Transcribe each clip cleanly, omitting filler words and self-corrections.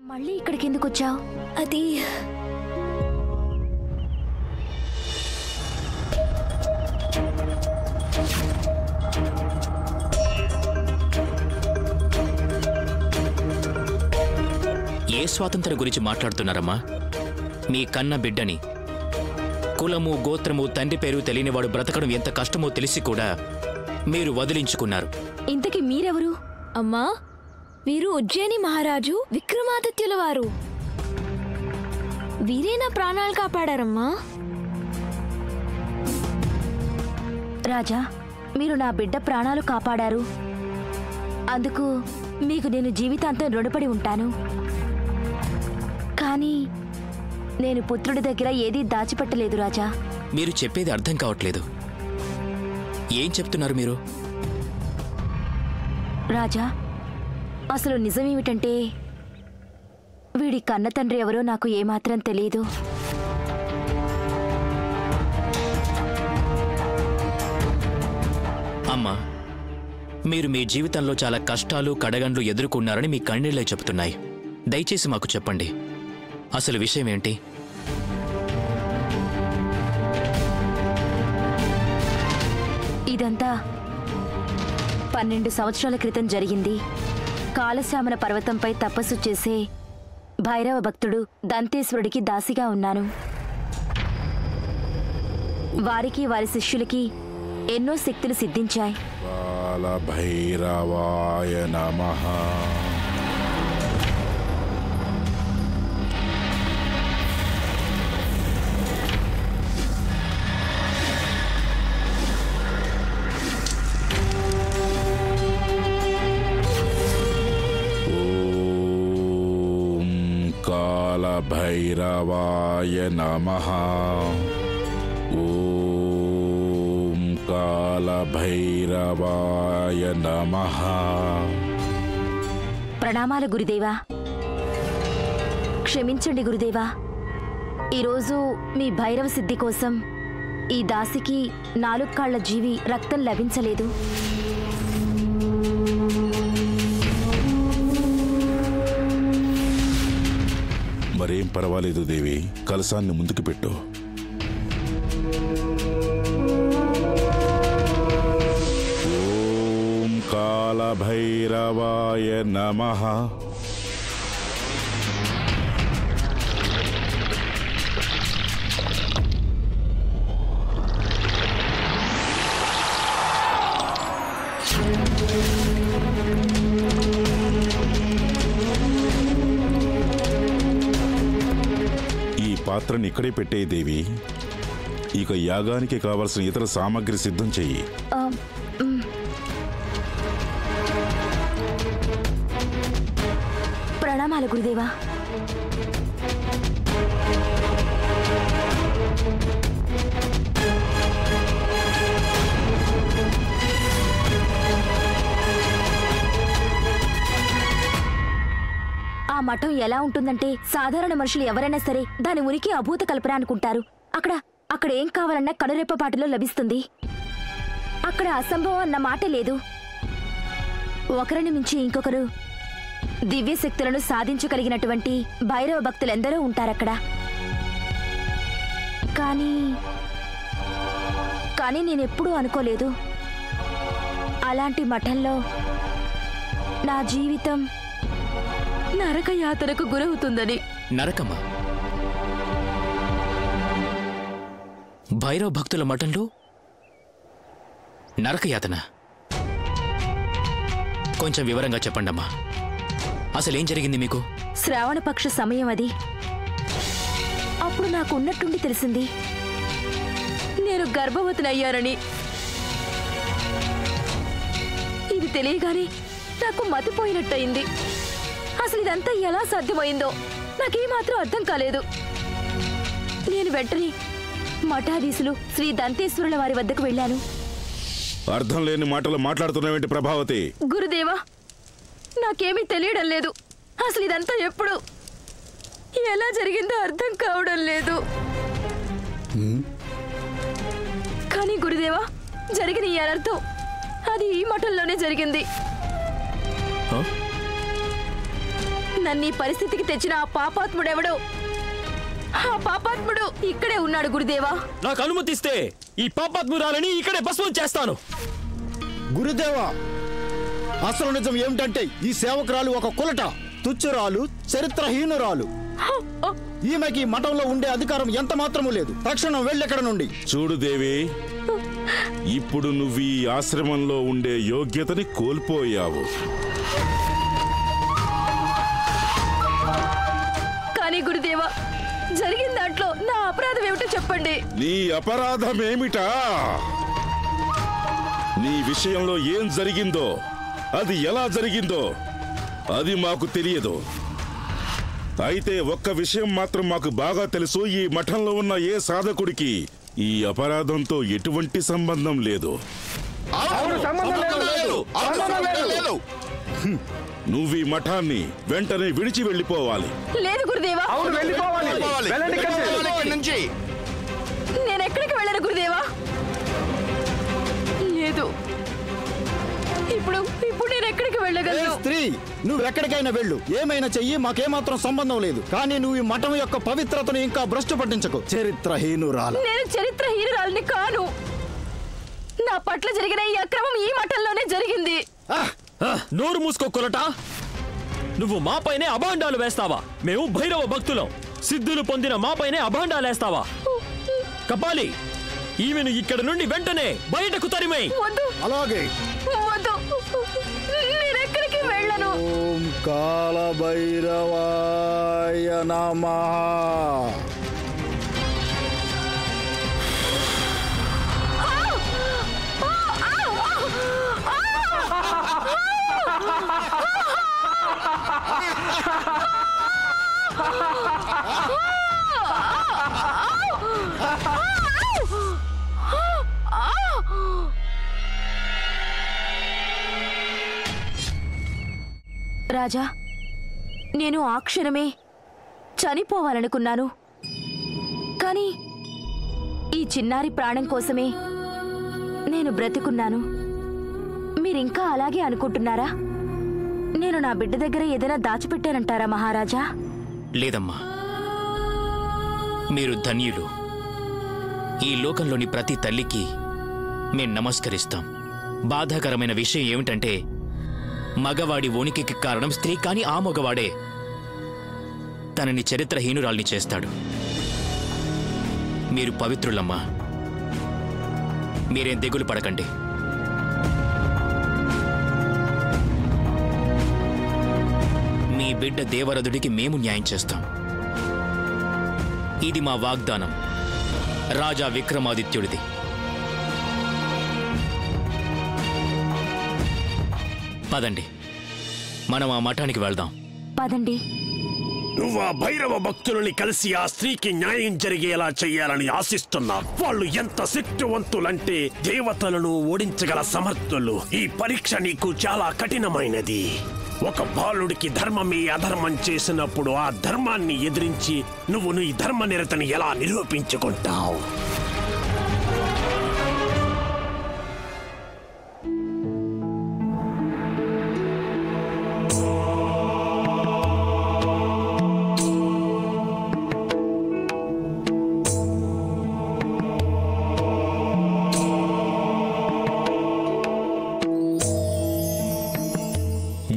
మళ్ళీ ఇక్కడికి ఎందుకు వచ్చావు? అది ఏ స్వాతంత్ర్యం గురించి మాట్లాడుతున్నారమ్మా? మీ కన్న బిడ్డని కులము గోత్రము తండ్రి పేరు తెలియనివాడు బ్రతకడం ఎంత కష్టమో తెలిసి కూడా మీరు వదిలించుకున్నారు. ఇంతకీ మీరెవరు? అమ్మా, వీరు ఉజ్జయిని మహారాజు విక్రమాదిత్యుల వారు. వీరే నా ప్రాణాలు కాపాడారమ్మా. రాజా, మీరు నా బిడ్డ ప్రాణాలు కాపాడారు. అందుకు మీకు నేను జీవితాంతం రుణపడి ఉంటాను. కానీ నేను పుత్రుడి దగ్గర ఏదీ దాచిపెట్టలేదు రాజా. మీరు చెప్పేది అర్థం కావట్లేదు. ఏం చెప్తున్నారు మీరు? రాజా, అసలు నిజమేమిటంటే వీడి కన్న తండ్రి ఎవరో నాకు ఏమాత్రం తెలియదు. అమ్మా, మీరు మీ జీవితంలో చాలా కష్టాలు కడగండ్లు ఎదుర్కొన్నారని మీ కన్నీళ్లే చెబుతున్నాయి. దయచేసి మాకు చెప్పండి, అసలు విషయం ఏంటి? ఇదంతా 12 సంవత్సరాల క్రితం జరిగింది. కాలశ్యామన పర్వతంపై తపస్సు చేసే భైరవ భక్తుడు దంతేశ్వరుడికి దాసిగా ఉన్నాను. వారికి వారి శిష్యులకి ఎన్నో శక్తులు సిద్ధించాయి. కాలభైరవాయ నమః. కాలభైరవాయ నమః. ఓం కాలభైరవాయ నమః. ప్రణామాలు గురుదేవా. క్షమించండి గురుదేవా, ఈరోజు మీ భైరవ సిద్ధి కోసం ఈ దాసికి 4 కాళ్ల జీవి రక్తం లభించలేదు. మరేం పర్వాలేదు దేవి, కలశాన్ని ముందుకు పెట్టు. ఓం కాలభైరవాయ నమః. పాత్రని ఇక్కడే పెట్టేయి దేవి. ఇక యాగానికి కావలసిన ఇతర సామగ్రి సిద్ధం చెయ్యి. ప్రణామాలు గురుదేవా. ఆ మఠం ఎలా ఉంటుందంటే సాధారణ మనుషులు ఎవరైనా సరే దాని ఉనికి అభూత కల్పన అనుకుంటారు. అక్కడ ఏం కావాలన్నా కనురెప్పపాటులో లభిస్తుంది. అక్కడ అసంభవం అన్న మాటే లేదు. ఒకరిని మించి ఇంకొకరు దివ్య శక్తులను సాధించగలిగినటువంటి భైరవ భక్తులెందరో ఉంటారక్కడ. కానీ నేనెప్పుడూ అనుకోలేదు అలాంటి మఠంలో నా జీవితం నరకయాతనకు గురవుతుందని. నరకమా? భైరవ భక్తుల మఠంలో నరకయాతన? కొంచెం వివరంగా చెప్పండమ్మా, అసలేం జరిగింది మీకు? శ్రావణపక్ష సమయం అది. అప్పుడు నాకు ఉన్నట్టుండి తెలిసింది నేను గర్భవతినయ్యానని. ఇది తెలియగానే నాకు మతిపోయినట్టయింది. అసలు ఇదంతా ఎలా సాధ్యమైందో నాకేమాత్రం అర్థం కాలేదు. నేను వెంటనే మఠాధీశులు శ్రీ దంతేశ్వరుల వారి వద్దకు వెళ్ళాను. అర్థం లేని మాటలు మాట్లాడుతున్నావేంటి ప్రభావతి? గురుదేవా, నాకేమీ తెలియడం లేదు. అసలు ఇదంతా ఎప్పుడు ఎలా జరిగిందో అర్థం కావడం లేదు. కానీ గురుదేవా, జరిగిన ఈ అనర్థం అది ఈ మఠంలోనే జరిగింది. నన్ను ఈ పరిస్థితికి తెచ్చిన ఆ పాపాత్ముడెవడో ఆ పాపాత్ముడు ఇక్కడే ఉన్నాడు గురుదేవా. నాకు అనుమతిస్తే ఈ పాపాత్మురాలని ఇక్కడే భస్మం చేస్తాను. గురుదేవా, అసలు నిజం ఏమిటంటే ఈ సేవకురాలు ఒక కులట, తుచ్చురాలు, చరిత్రహీనురాలు. ఈమెకి మఠంలో ఉండే అధికారం ఎంత మాత్రమూ లేదు. తక్షణం వెళ్ళెక్కడ నుండి. చూడు దేవి, ఇప్పుడు నువ్వు ఈ ఆశ్రమంలో ఉండే యోగ్యతని కోల్పోయావు. కానీ గురుదేవా, జరిగిన దాంట్లో నా అపరాధం ఏమిటో చెప్పండి. నీ అపరాధమేమిటా? నీ విషయంలో ఏం జరిగిందో, అది ఎలా జరిగిందో అది మాకు తెలియదు. అయితే ఒక్క విషయం మాత్రం మాకు బాగా తెలుసు. ఈ మఠంలో ఉన్న ఏ సాధకుడికి ఈ అపరాధంతో ఎటువంటి సంబంధం లేదు. నువ్వు ఈ మఠాన్ని వెంటనే విడిచి వెళ్ళిపోవాలి. లేదు గురుదేవా, నేను ఎక్కడికి వెళ్ళను గురుదేవా. లేదు, ఇప్పుడు నేను ఎక్కడికి వెళ్ళగలను? స్త్రీ, నువ్వెక్కడికైనా వెళ్ళు, ఏమైనా చెయ్యి, మాకేమాత్రం సంబంధం లేదు. కానీ నువ్వు ఈ మఠం యొక్క పవిత్రతను ఇంకా భ్రష్టు పట్టించకు. చరిత్రహీనురాలు. నేను చరిత్రహీనురాలిని కాను. నా పట్ల జరిగిన ఈ అక్రమం ఈ మఠంలోనే జరిగింది. నోరు మూసుకో కులట. నువ్వు మాపైనే అభాండాలు వేస్తావా? మేము భైరవ భక్తులం. సిద్ధులు పొందిన మాపైనే అభాండాలు వేస్తావా? కపాలి, ఈమెను ఇక్కడ నుండి వెంటనే బయటకు తరిమేయ్. వద్దు, అలాగే. వద్దు, నేనెక్కడికి వెళ్ళను. ఓం కాలభైరవాయ నమః. రాజా, నేను ఆ క్షణమే చనిపోవాలనుకున్నాను. కానీ ఈ చిన్నారి ప్రాణం కోసమే నేను బ్రతికున్నాను. మీరింకా అలాగే అనుకుంటున్నారా? నేను నా బిడ్డ దగ్గర ఏదైనా దాచిపెట్టానంటారా మహారాజా? లేదమ్మా, మీరు ధన్యులు. ఈ లోకంలోని ప్రతి తల్లికి మేం నమస్కరిస్తాం. బాధాకరమైన విషయం ఏమిటంటే, మగవాడి ఉనికికి కారణం స్త్రీ, కాని ఆ మగవాడే తనని చరిత్రహీనురాల్ని చేస్తాడు. మీరు పవిత్రులమ్మా, మీరేం దిగులు పడకండి. మీ బిడ్డ దేవరథుడికి మేము న్యాయం చేస్తాం. ఇది మా వాగ్దానం రాజా విక్రమాదిత్యుడిది. పదండి, మనం ఆ మఠానికి వెళ్దాం. పదండి. నువ్వు ఆ భైరవ భక్తులని కలిసి ఆ స్త్రీకి న్యాయం జరిగేలా చెయ్యాలని ఆశిస్తున్నా. వాళ్ళు ఎంత శక్తివంతులంటే దేవతలను ఓడించగల సమర్థులు. ఈ పరీక్ష నీకు చాలా కఠినమైనది. ఒక బాలుడికి ధర్మమే అధర్మం చేసినప్పుడు ఆ ధర్మాన్ని ఎదిరించి నువ్వు నీ ధర్మనిరతని ఎలా నిరూపించుకుంటావు?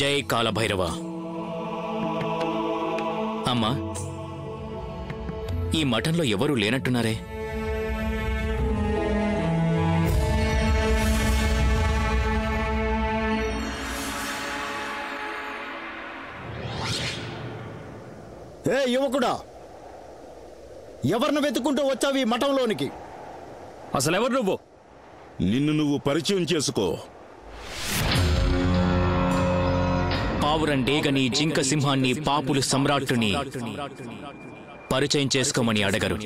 జై కాలభైరవ. అమ్మా, ఈ మఠంలో ఎవరూ లేనట్టున్నారే? ఏ యువకుడా, ఎవరిని వెతుక్కుంటూ వచ్చావు ఈ మఠంలోనికి? అసలెవరు నువ్వు? నిన్ను నువ్వు పరిచయం చేసుకో. పావురం డేగని, జింక సింహాన్ని, పాపులు సమ్రాట్టుని పరిచయం చేసుకోమని అడగరు.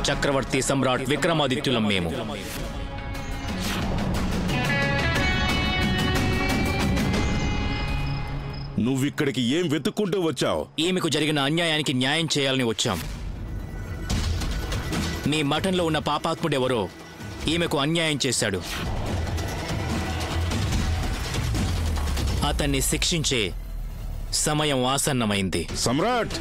చక్రవర్తి సమ్రాట్ విక్రమాదిత్యులం మేము. నువ్విక్కడికి ఏం వెతుక్కుంటూ వచ్చావు? ఈమెకు జరిగిన అన్యాయానికి న్యాయం చేయాలని వచ్చాం. మీ మఠంలో ఉన్న పాపాత్ముడెవరో ఈమెకు అన్యాయం చేశాడు. అతన్ని శిక్షించే సమయం ఆసన్నమైంది. సమ్రాట్,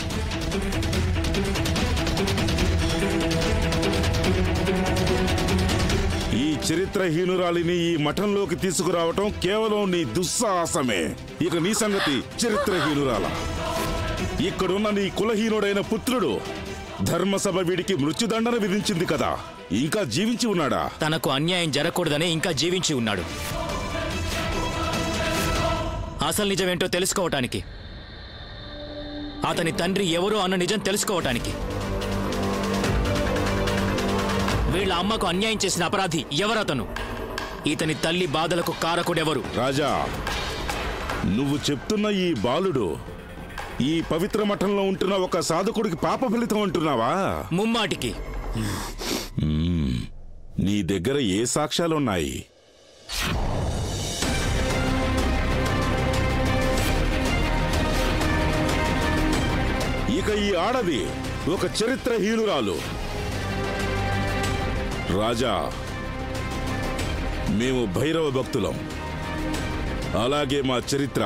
ఈ చరిత్రహీనురాలిని ఈ మఠంలోకి తీసుకురావటం కేవలం నీ దుస్సాహసమే. ఇక నీ సంగతి చరిత్రహీనురాల. ఇక్కడున్న నీ కులహీనుడైన పుత్రుడు ధర్మసభ వీడికి మృత్యుదండన విధించింది కదా, ఇంకా జీవించి ఉన్నాడా? తనకు అన్యాయం జరగకూడదనే ఇంకా జీవించి ఉన్నాడు. అసలు నిజమేంటో తెలుసుకోవటానికి, అతని తండ్రి ఎవరో అన్న నిజం తెలుసుకోవటానికి. వీళ్ళ అమ్మకు అన్యాయం చేసిన అపరాధి ఎవరతను? ఇతని తల్లి బాధలకు కారకుడెవరు? రాజా, నువ్వు చెప్తున్న ఈ బాలుడు ఈ పవిత్ర మఠంలో ఉంటున్న ఒక సాధకుడికి పాప ఫలితం అంటున్నావా? ముమ్మాటికి. నీ దగ్గర ఏ సాక్ష్యాలున్నాయి? ఇక ఈ ఆడది ఒక చరిత్రహీనురాలు. రాజా, మేము భైరవ భక్తులం. అలాగే మా చరిత్ర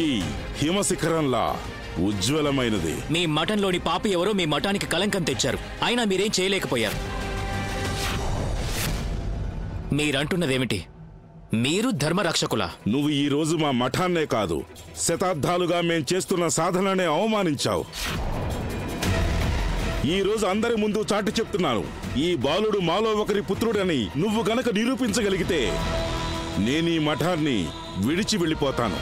ఈ హిమశిఖరంలా ఉజ్వలమైనది. మీ మఠంలోని పాపి ఎవరో మీ మఠానికి కలంకం తెచ్చారు, అయినా మీరేం చేయలేకపోయారు. మీరంటున్నదేమిటి? మీరు ధర్మరక్షకులా? నువ్వు ఈ రోజు మా మఠాన్నే కాదు, శతాబ్దాలుగా మేం చేస్తున్న సాధననే అవమానించావు. ఈ రోజు అందరి ముందు చాటి చెప్తున్నాను, ఈ బాలుడు మాలో ఒకరి పుత్రుడని నువ్వు గనక నిరూపించగలిగితే నేను ఈ మఠాన్ని విడిచి వెళ్ళిపోతాను.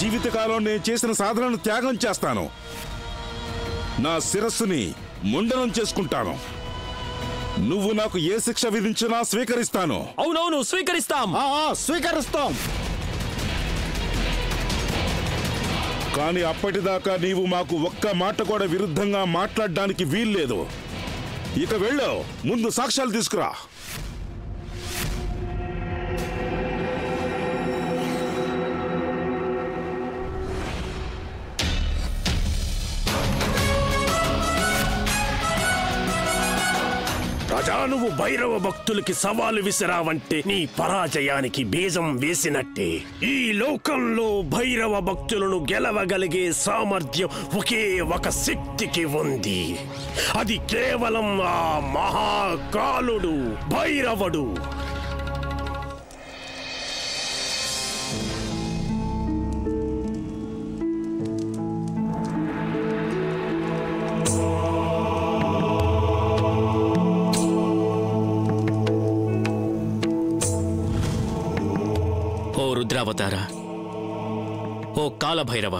జీవితకాలం నేను చేసిన సాధనను త్యాగం చేస్తాను. నా శిరస్సుని ముండనం చేసుకుంటాను. నువ్వు నాకు ఏ శిక్ష విధించినా స్వీకరిస్తాను. అవునవును, స్వీకరిస్తాం. స్వీకరిస్తాం. కానీ అప్పటిదాకా నీవు మాకు ఒక్క మాట కూడా విరుద్ధంగా మాట్లాడడానికి వీల్లేదు. ఇక వెళ్ళు, ముందు సాక్ష్యాలు తీసుకురా. రాజా, నువ్వు భైరవ భక్తులకి సవాలు విసిరావంటే నీ పరాజయానికి బీజం వేసినట్టే. ఈ లోకంలో భైరవ భక్తులను గెలవగలిగే సామర్థ్యం ఒకే ఒక శక్తికి ఉంది. అది కేవలం ఆ మహాకాలుడు భైరవుడు. రుద్రావతార, ఓ కాలభైరవ,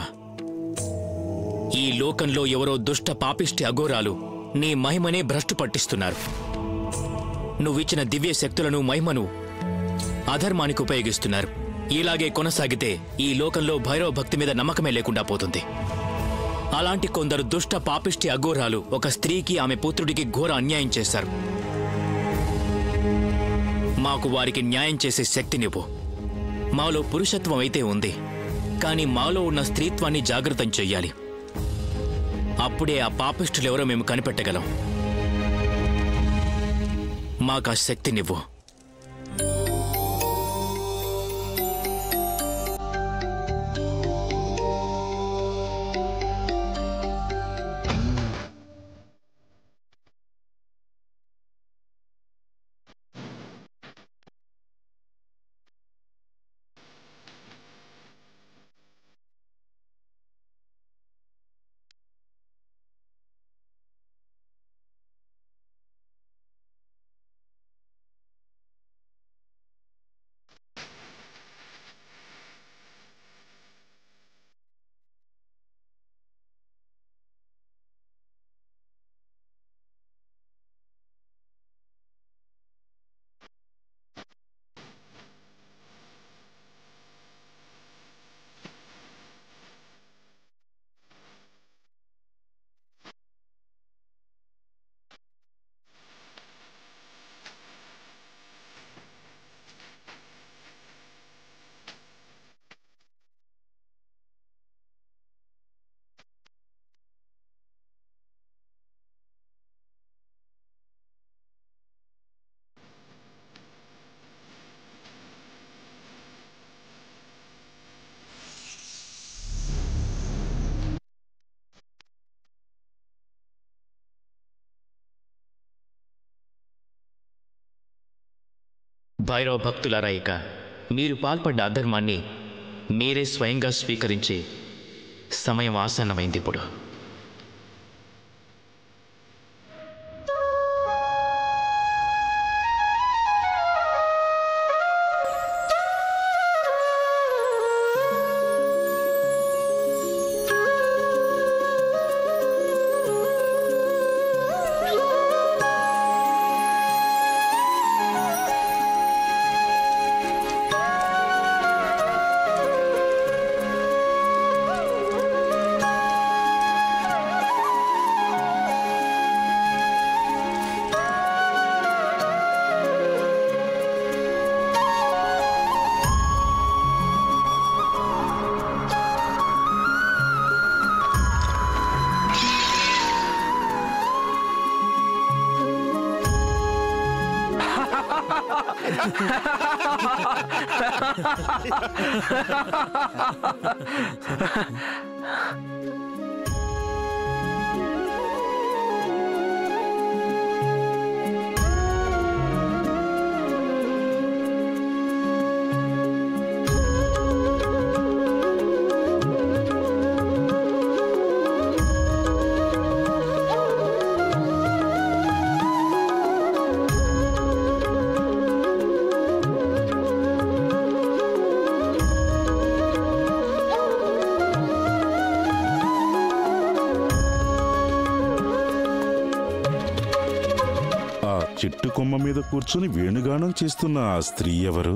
ఈ లోకంలో ఎవరో దుష్ట పాపిష్టి అఘోరాలు నీ మహిమనే భ్రష్టు పట్టిస్తున్నారు. నువ్విచ్చిన దివ్య శక్తులను, మహిమను అధర్మానికి ఉపయోగిస్తున్నారు. ఇలాగే కొనసాగితే ఈ లోకంలో భైరవ భక్తి మీద నమ్మకమే లేకుండా పోతుంది. అలాంటి కొందరు దుష్ట పాపిష్టి అఘోరాలు ఒక స్త్రీకి, ఆమె పుత్రుడికి ఘోర అన్యాయం చేశారు. మాకు వారికి న్యాయం చేసే శక్తినివ్వు. మాలో పురుషత్వం అయితే ఉంది, కానీ మాలో ఉన్న స్త్రీత్వాన్ని జాగృతం చెయ్యాలి. అప్పుడే ఆ పాపిష్టులెవరో మేము కనిపెట్టగలం. మాకు ఆ శక్తినివ్వు. భైరవ భక్తులారా, ఇక మీరు పాల్పడ్డ అధర్మాన్ని మీరే స్వయంగా స్వీకరించే సమయం ఆసన్నమైంది. ఇప్పుడు చెట్టు కొమ్మ మీద కూర్చుని వేణుగానం చేస్తున్న ఆ స్త్రీ ఎవరు?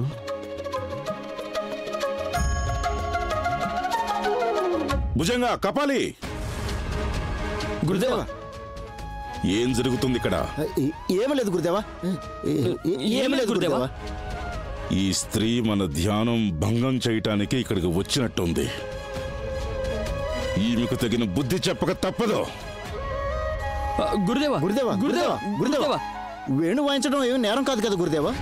భుజంగా, కపాలి! గురుదేవా, ఏం జరుగుతుంది ఇక్కడ? ఏమీ లేదు గురుదేవా, ఏమీ లేదు గురుదేవా. ఈ స్త్రీ మన ధ్యానం భంగం చేయటానికి ఇక్కడికి వచ్చినట్టుంది. ఈమెకు తగిన బుద్ధి చెప్పక తప్పదు. గురుదేవా, గురుదేవా, గురుదేవా, గురుదేవా, వేణు వాయించడం ఏమి నేరం కాదు కదా గురుదేవా.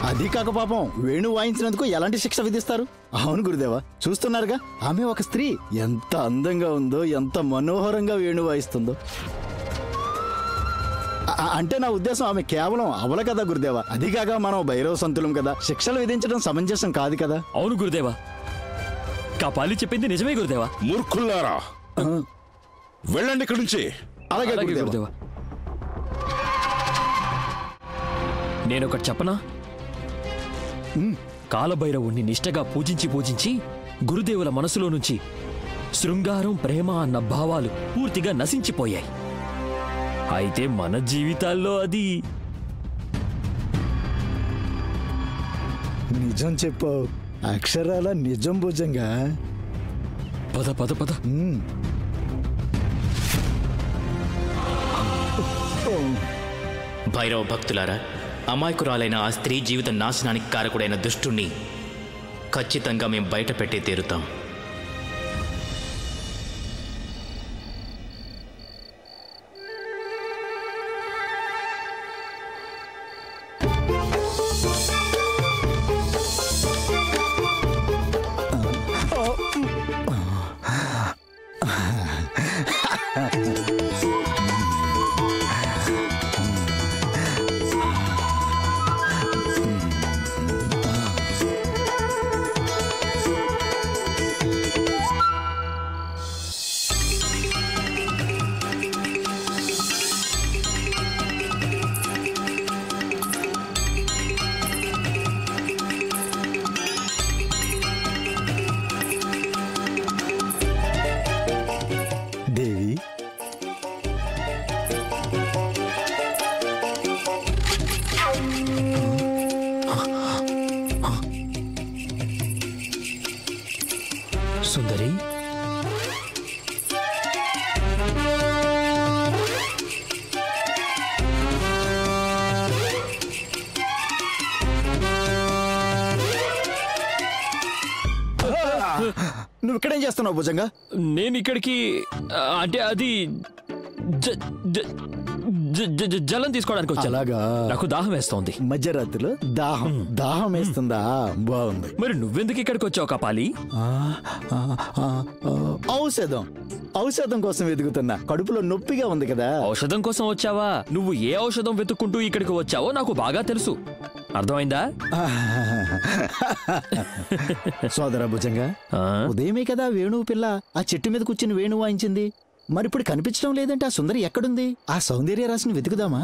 అది కాక పాపం వేణు వాయించినందుకు ఎలాంటి శిక్ష విధిస్తారు? అవును గురుదేవా, చూస్తున్నారుగా ఆమె ఒక స్త్రీ ఎంత అందంగా ఉందో, ఎంత మనోహరంగా వేణు వాయిస్తుందో. అంటే నా ఉద్దేశం ఆమె కేవలం అవల కదా గురుదేవా. అది కాక మనం భైరవ సంతులం కదా, శిక్షలు విధించడం సమంజసం కాదు కదా. అవును గురుదేవా, కపాలి చెప్పింది నిజమే గురుదేవా. మూర్ఖుల్లారా, వెళ్ళండి ఇక్కడి నుంచి. అలాగే అలాగే గురుదేవా. గురుదేవా. నేనొకటి చెప్పనా? కాలభైరవుణ్ణి నిష్టగా పూజించి గురుదేవుల మనసులో నుంచి శృంగారం, ప్రేమ అన్న భావాలు పూర్తిగా నశించిపోయాయి. అయితే మన జీవితాల్లో అది నిజం చెప్పావు, అక్షరాల నిజం భుజంగా. పద పద పద. భైరవ భక్తులారా, అమాయకురాలైన ఆ స్త్రీ జీవిత నాశనానికి కారకుడైన దుష్టుణ్ణి ఖచ్చితంగా మేము బయట పెట్టే తీరుతాం. దేవి, సుందరి, నువ్వు ఇక్కడేం చేస్తున్నావు భుజంగా? నేను ఇక్కడికి అంటే అది జలం తీసుకోవడానికి వచ్చా. అలాగా. నాకు దాహం వేస్తోంది. మధ్యరాత్రిలో దాహం వేస్తుందా? బాగుంది. మరి నువ్వెందుకు ఇక్కడికి వచ్చావు కపాలి? ఔషధం కోసం వెతుకుతున్నా. కడుపులో నొప్పిగా ఉంది కదా. ఔషధం కోసం వచ్చావా? నువ్వు ఏ ఔషధం వెతుక్కుంటూ ఇక్కడికి వచ్చావో నాకు బాగా తెలుసు. అర్థమైందా? సోదర భుజంగా, ఉదయమే కదా వేణువు పిల్ల ఆ చెట్టు మీద కూర్చుని వేణువు వాయించింది. మరిప్పుడు కనిపించడం లేదంటే ఆ సుందరి ఎక్కడుంది? ఆ సౌందర్య రాశిని వెతుకుదామా?